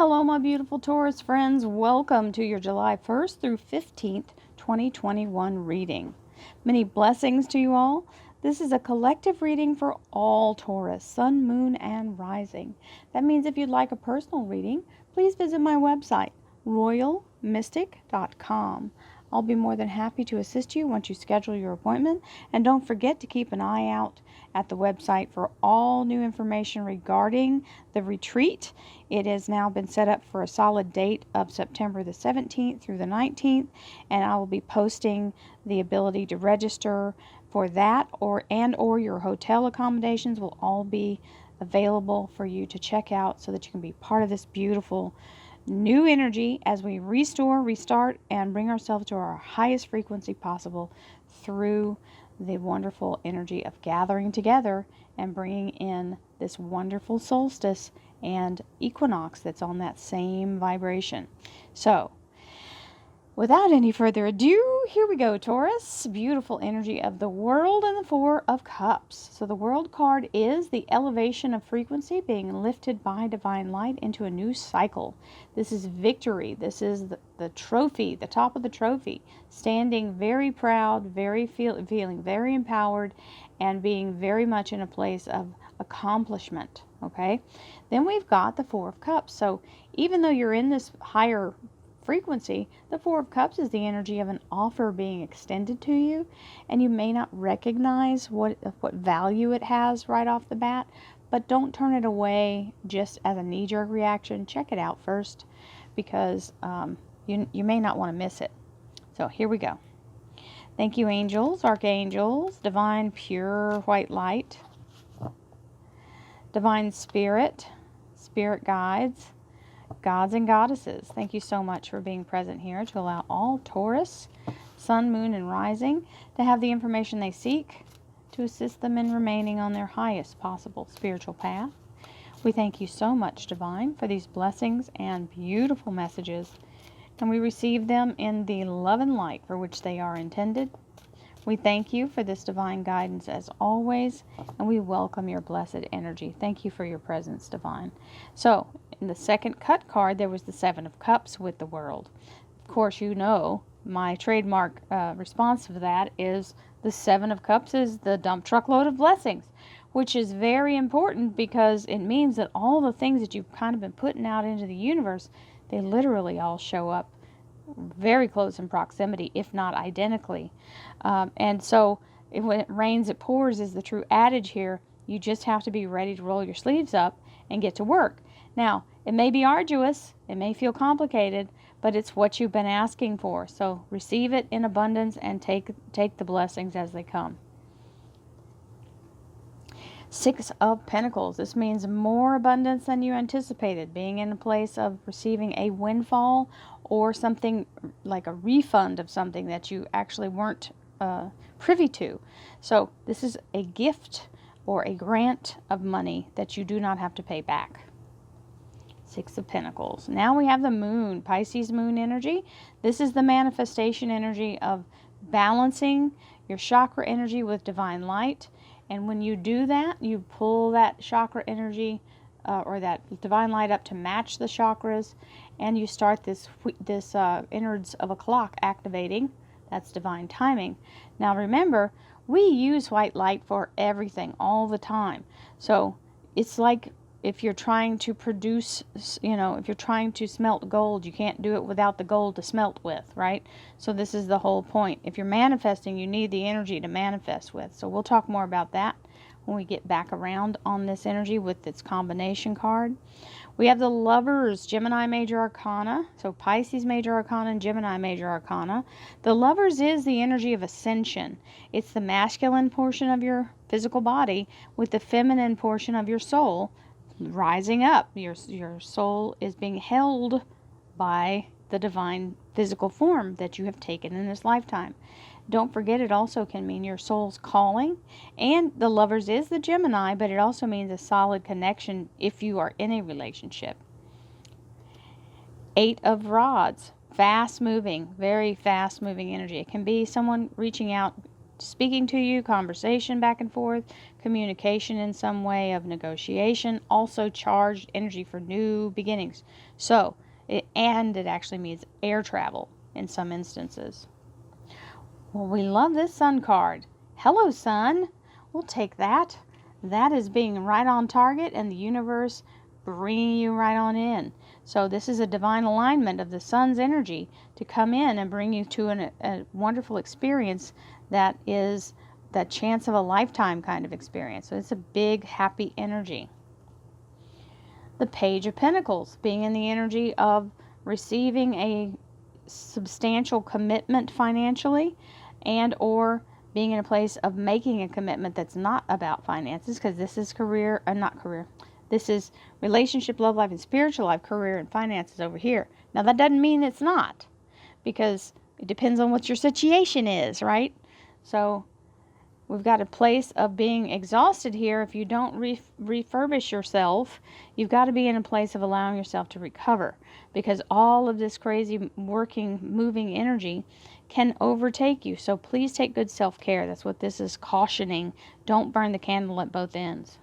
Hello, my beautiful Taurus friends. Welcome to your July 1st through 15th, 2021 reading. Many blessings to you all. This is a collective reading for all Taurus, Sun, Moon, and Rising. That means if you'd like a personal reading, please visit my website, royalmystic.com. I'll be more than happy to assist you once you schedule your appointment. And don't forget to keep an eye out at the website for all new information regarding the retreat. It has now been set up for a solid date of September the 17th through the 19th, and I will be posting the ability to register for that or your hotel accommodations will all be available for you to check out so that you can be part of this beautiful new energy as we restore, restart, and bring ourselves to our highest frequency possible through the wonderful energy of gathering together and bringing in this wonderful solstice and equinox that's on that same vibration. So, without any further ado, here we go, Taurus. Beautiful energy of the World and the Four of Cups. So the World card is the elevation of frequency being lifted by divine light into a new cycle. This is victory. This is the trophy, the top of the trophy. Standing very proud, feeling very empowered, and being very much in a place of accomplishment. Okay? Then we've got the Four of Cups. So even though you're in this higher frequency, the Four of Cups is the energy of an offer being extended to you, and you may not recognize what value it has right off the bat, but don't turn it away just as a knee-jerk reaction. Check it out first, because you may not want to miss it. So here we go. Thank you, angels, archangels, divine pure white light, divine spirit, spirit guides, gods and goddesses. Thank you so much for being present here to allow all Taurus, Sun, Moon, and Rising to have the information they seek to assist them in remaining on their highest possible spiritual path. We thank you so much, Divine, for these blessings and beautiful messages, and we receive them in the love and light for which they are intended. We thank you for this divine guidance as always, and we welcome your blessed energy. Thank you for your presence, Divine. So, in the second cut card, there was the Seven of Cups with the World. Of course, you know my trademark response to that is the Seven of Cups is the dump truckload of blessings, which is very important because it means that all the things that you've kind of been putting out into the universe, they literally all show up very close in proximity, if not identically. And so when it rains, it pours is the true adage here. You just have to be ready to roll your sleeves up and get to work. Now, it may be arduous, it may feel complicated, but it's what you've been asking for. So receive it in abundance and take the blessings as they come. Six of Pentacles. This means more abundance than you anticipated, being in a place of receiving a windfall or something like a refund of something that you actually weren't privy to. So this is a gift or a grant of money that you do not have to pay back. Six of Pentacles. Now we have the Moon, Pisces Moon energy. This is the manifestation energy of balancing your chakra energy with divine light. And when you do that, you pull that chakra energy or that divine light up to match the chakras, and you start this innards of a clock activating. That's divine timing. Now remember, we use white light for everything all the time. So it's like if you're trying to produce, if you're trying to smelt gold, you can't do it without the gold to smelt with, right? So this is the whole point. If you're manifesting, you need the energy to manifest with. So we'll talk more about that when we get back around on this energy with its combination card. We have the Lovers, Gemini Major Arcana. So Pisces Major Arcana and Gemini Major Arcana. The Lovers is the energy of ascension. It's the masculine portion of your physical body with the feminine portion of your soul rising up. Your soul is being held by the divine physical form that you have taken in this lifetime. Don't forget, it also can mean your soul's calling, and the Lovers is the Gemini, but it also means a solid connection if you are in a relationship. Eight of Rods, fast moving, very fast moving energy. It can be someone reaching out speaking to you, conversation back and forth, communication in some way of negotiation, also charged energy for new beginnings. So, it actually means air travel in some instances. Well, we love this sun card. Hello, sun. We'll take that. That is being right on target and the universe bringing you right on in. So this is a divine alignment of the sun's energy to come in and bring you to a wonderful experience that is that chance of a lifetime kind of experience. So it's a big, happy energy. The Page of Pentacles, being in the energy of receiving a substantial commitment financially, and or being in a place of making a commitment that's not about finances, because this is this is relationship, love life, and spiritual life. Career and finances over here. Now that doesn't mean it's not, because it depends on what your situation is, right? So we've got a place of being exhausted here. If you don't refurbish yourself, you've got to be in a place of allowing yourself to recover, because all of this crazy working, moving energy can overtake you. So please take good self-care. That's what this is cautioning. Don't burn the candle at both ends.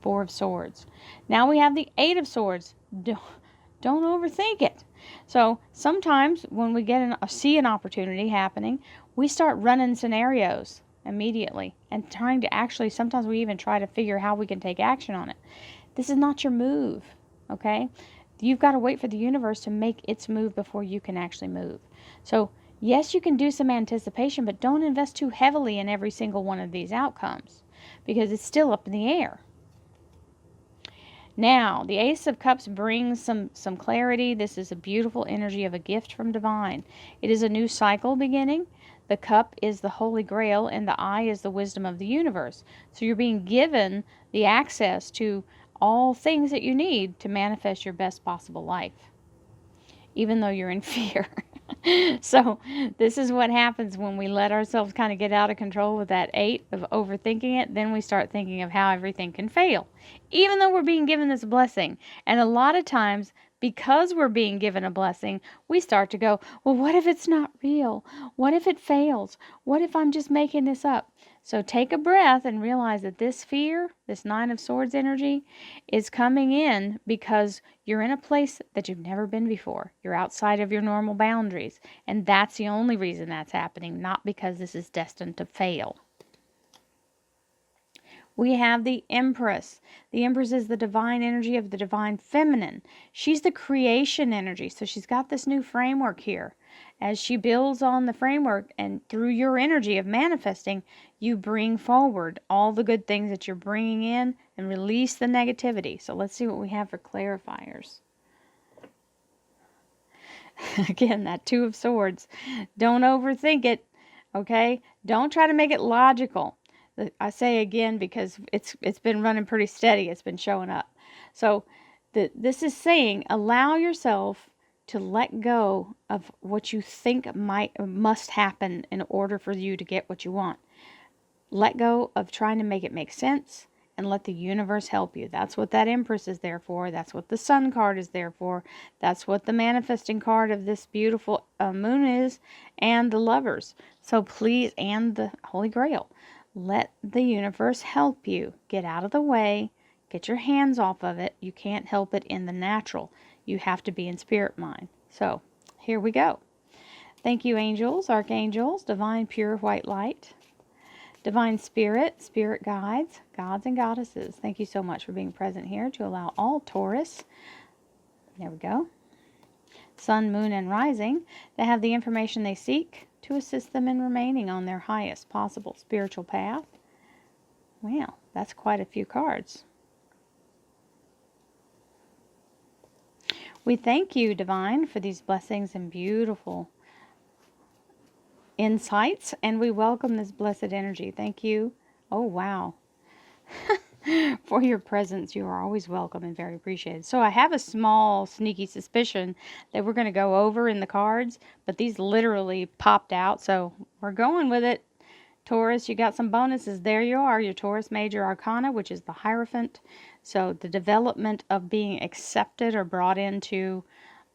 Four of Swords. Now we have the Eight of Swords. Don't overthink it. So sometimes when we see an opportunity happening, we start running scenarios immediately and trying to actually, sometimes we even try to figure how we can take action on it. This is not your move, okay? You've got to wait for the universe to make its move before you can actually move. So yes, you can do some anticipation, but don't invest too heavily in every single one of these outcomes, because it's still up in the air. Now, the Ace of Cups brings some clarity. This is a beautiful energy of a gift from divine. It is a new cycle beginning. The cup is the Holy Grail, and the eye is the wisdom of the universe. So you're being given the access to all things that you need to manifest your best possible life, even though you're in fear. So this is what happens when we let ourselves kind of get out of control with that 8 of overthinking it. Then we start thinking of how everything can fail, even though we're being given this blessing. And a lot of times, because we're being given a blessing, we start to go, well, what if it's not real? What if it fails? What if I'm just making this up? So take a breath and realize that this fear, this 9 of Swords energy, is coming in because you're in a place that you've never been before. You're outside of your normal boundaries. And that's the only reason that's happening, not because this is destined to fail. We have the Empress. The Empress is the divine energy of the divine feminine. She's the creation energy. So she's got this new framework here. As she builds on the framework, and through your energy of manifesting, you bring forward all the good things that you're bringing in and release the negativity. So let's see what we have for clarifiers. Again, that 2 of Swords. Don't overthink it, okay? Don't try to make it logical. I say again because it's been running pretty steady. It's been showing up. So this is saying allow yourself to let go of what you think must happen in order for you to get what you want. Let go of trying to make it make sense and let the universe help you. That's what that Empress is there for. That's what the Sun card is there for. That's what the manifesting card of this beautiful moon is, and the Lovers. So please, and the Holy Grail. Let the universe help you. Get out of the way. Get your hands off of it. You can't help it in the natural. You have to be in spirit mind. So, here we go. Thank you, angels, archangels, divine pure white light, divine spirit, spirit guides, gods and goddesses. Thank you so much for being present here to allow all Taurus, there we go, sun, moon, and rising, to have the information they seek to assist them in remaining on their highest possible spiritual path. Well, that's quite a few cards. We thank you, Divine, for these blessings and beautiful insights, and we welcome this blessed energy. Thank you. Oh, wow. For your presence. You are always welcome and very appreciated. So I have a small sneaky suspicion that we're going to go over in the cards, but these literally popped out, so we're going with it. Taurus, you got some bonuses. There you are, your Taurus Major Arcana, which is the Hierophant. So the development of being accepted or brought into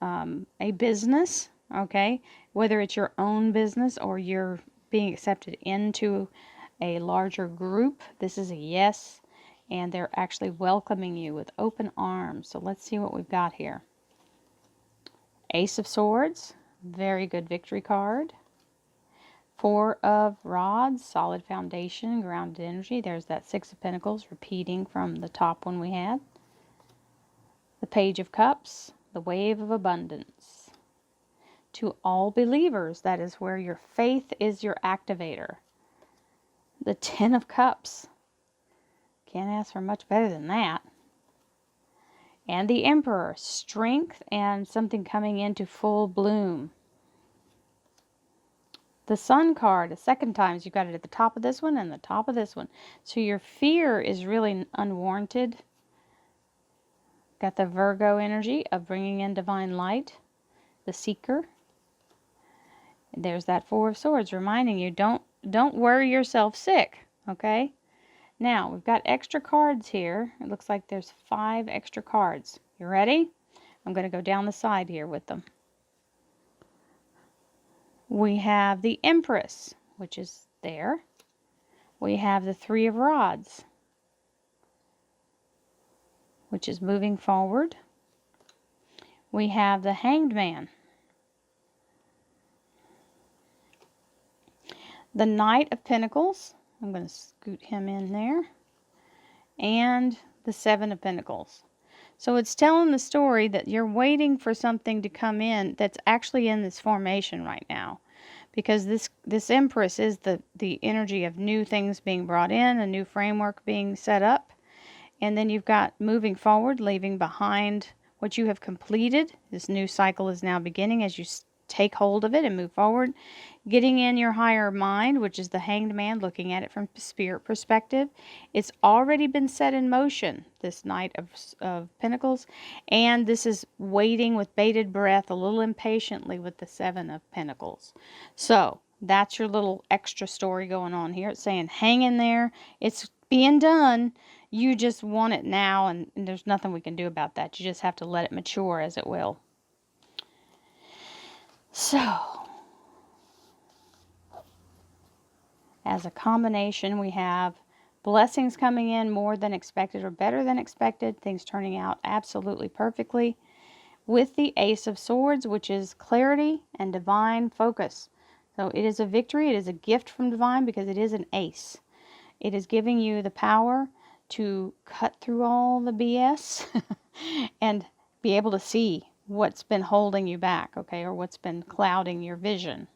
a business, okay, whether it's your own business or you're being accepted into a larger group. This is a yes, and they're actually welcoming you with open arms. So let's see what we've got here. Ace of Swords, very good victory card. Four of Rods, solid foundation, grounded energy. There's that Six of Pentacles repeating from the top one we had. The Page of Cups, the Wave of Abundance. To all believers, that is where your faith is your activator. The Ten of Cups. Can't ask for much better than that. And the Emperor, strength and something coming into full bloom. The Sun card, a second time, so you've got it at the top of this one and the top of this one. So your fear is really unwarranted. Got the Virgo energy of bringing in divine light. The Seeker. There's that Four of Swords reminding you, don't worry yourself sick, okay? Now, we've got extra cards here. It looks like there's 5 extra cards. You ready? I'm going to go down the side here with them. We have the Empress, which is there. We have the Three of Rods, which is moving forward. We have the Hanged Man. The Knight of Pentacles. I'm going to scoot him in there. And the Seven of Pentacles. So it's telling the story that you're waiting for something to come in that's actually in this formation right now. Because this Empress is the energy of new things being brought in, a new framework being set up. And then you've got moving forward, leaving behind what you have completed. This new cycle is now beginning as you take hold of it and move forward. Getting in your higher mind, which is the Hanged Man, looking at it from spirit perspective. It's already been set in motion, this Knight of Pentacles. And this is waiting with bated breath, a little impatiently with the Seven of Pentacles. So that's your little extra story going on here. It's saying, hang in there. It's being done. You just want it now, and there's nothing we can do about that. You just have to let it mature as it will. So, as a combination, we have blessings coming in more than expected or better than expected. Things turning out absolutely perfectly. With the Ace of Swords, which is clarity and divine focus. So it is a victory. It is a gift from divine because it is an ace. It is giving you the power to cut through all the BS and be able to see what's been holding you back, okay, or what's been clouding your vision.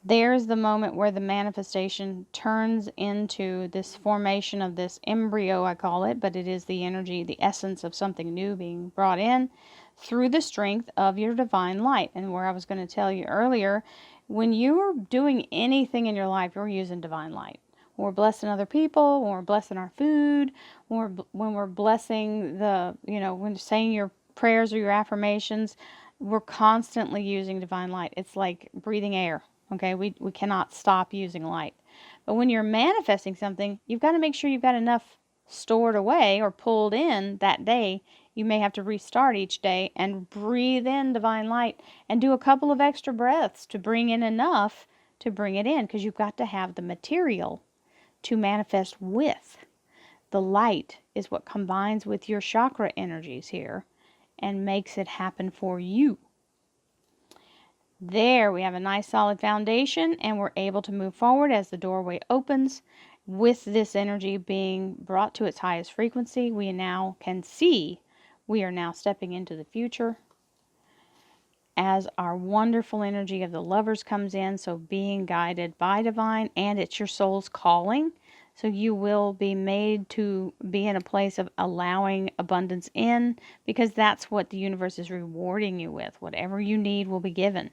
There's the moment where the manifestation turns into this formation of this embryo, I call it, but it is the energy, the essence of something new being brought in through the strength of your divine light. And where I was going to tell you earlier, when you're doing anything in your life, you're using divine light. When we're blessing other people, when we're blessing our food, when we're blessing when you're saying your prayers or your affirmations, we're constantly using divine light. It's like breathing air. Okay, we cannot stop using light. But when you're manifesting something, you've got to make sure you've got enough stored away or pulled in that day. You may have to restart each day and breathe in divine light and do a couple of extra breaths to bring in enough to bring it in, because you've got to have the material to manifest with. The light is what combines with your chakra energies here and makes it happen for you. There we have a nice solid foundation, and we're able to move forward as the doorway opens. With this energy being brought to its highest frequency, we now can see we are now stepping into the future as our wonderful energy of the Lovers comes in. So being guided by divine, and it's your soul's calling. So you will be made to be in a place of allowing abundance in, because that's what the universe is rewarding you with. Whatever you need will be given.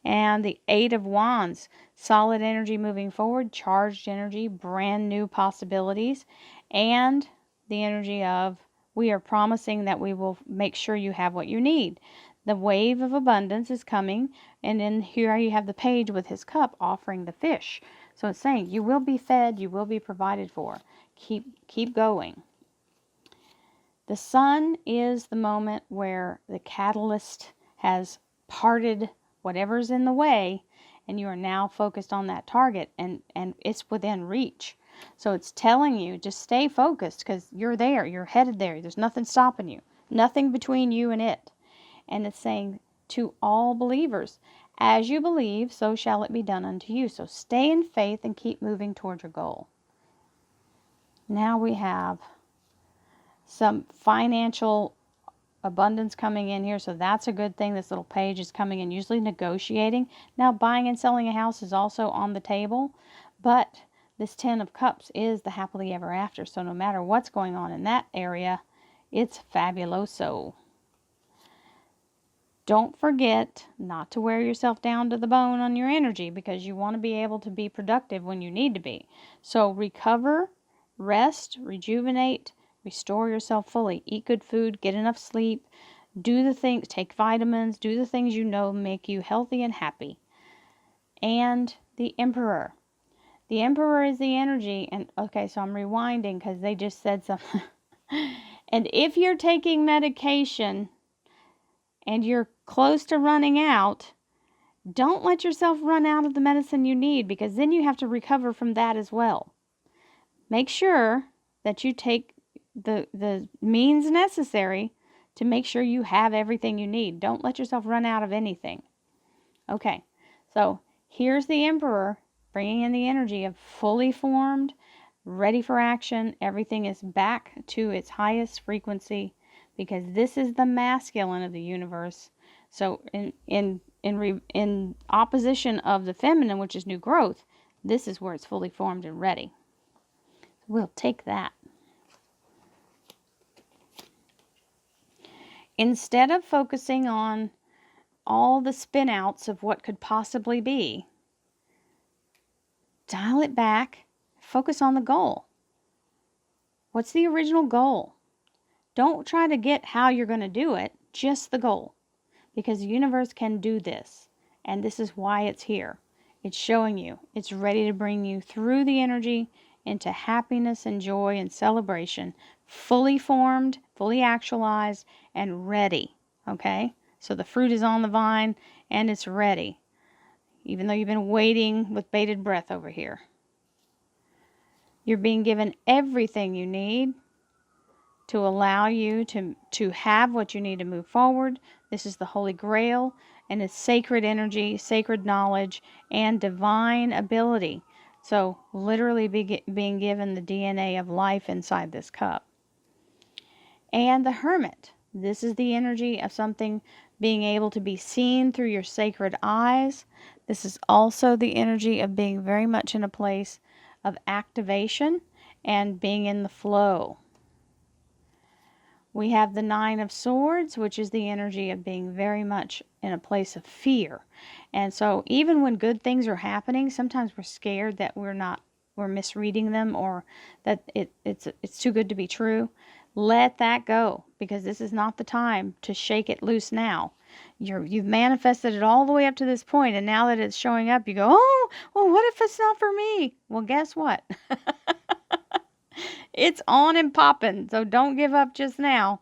And the Eight of Wands, solid energy moving forward, charged energy, brand new possibilities, and the energy of we are promising that we will make sure you have what you need. The wave of abundance is coming, and then here you have the Page with his cup offering the fish. So it's saying you will be fed, you will be provided for. Keep going. The Sun is the moment where the catalyst has parted whatever's in the way, and you are now focused on that target, and it's within reach. So it's telling you, just stay focused, because you're there, you're headed there. There's nothing stopping you, nothing between you and it. And it's saying to all believers, as you believe, so shall it be done unto you. So stay in faith and keep moving towards your goal. Now we have some financial abundance coming in here, so that's a good thing. This little page is coming in, usually negotiating. Now buying and selling a house is also on the table, but this 10 of Cups is the happily ever after. So no matter what's going on in that area, it's fabuloso. Don't forget not to wear yourself down to the bone on your energy, because you want to be able to be productive when you need to be. So recover, rest, rejuvenate, restore yourself fully. Eat good food, get enough sleep, do the things, take vitamins, do the things you know make you healthy and happy. And the Emperor. The Emperor is the energy, and okay, so I'm rewinding because they just said something. And if you're taking medication and you're close to running out, don't let yourself run out of the medicine you need, because then you have to recover from that as well. Make sure that you take the means necessary to make sure you have everything you need. Don't let yourself run out of anything. Okay, so here's the Emperor bringing in the energy of fully formed, ready for action. Everything is back to its highest frequency, because this is the masculine of the universe. So in opposition of the feminine, which is new growth, this is where it's fully formed and ready. We'll take that. Instead of focusing on all the spin outs of what could possibly be, dial it back, focus on the goal. What's the original goal? Don't try to get how you're going to do it, just the goal. Because the universe can do this, and this is why it's here. It's showing you, it's ready to bring you through the energy into happiness and joy and celebration, fully formed, fully actualized, and ready, okay? So the fruit is on the vine, and it's ready, even though you've been waiting with bated breath over here. You're being given everything you need to allow you to have what you need to move forward. This is the Holy Grail, and it's sacred energy, sacred knowledge, and divine ability. So literally being given the DNA of life inside this cup. And the Hermit. This is the energy of something being able to be seen through your sacred eyes. This is also the energy of being very much in a place of activation and being in the flow. We have the Nine of Swords, which is the energy of being very much in a place of fear. And so even when good things are happening, sometimes we're scared that we're misreading them, or that it's too good to be true. Let that go, because this is not the time to shake it loose now. You've manifested it all the way up to this point, and now that it's showing up, you go, oh, well, what if it's not for me? Well, guess what? It's on and popping, so don't give up just now.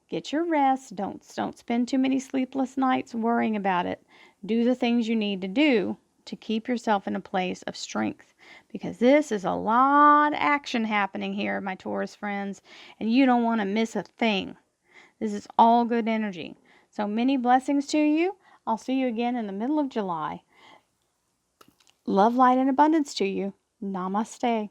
Get your rest. Don't spend too many sleepless nights worrying about it. Do the things you need to do to keep yourself in a place of strength, because this is a lot of action happening here, my Taurus friends, and you don't want to miss a thing. This is all good energy. So many blessings to you. I'll see you again in the middle of July. Love, light, and abundance to you. Namaste.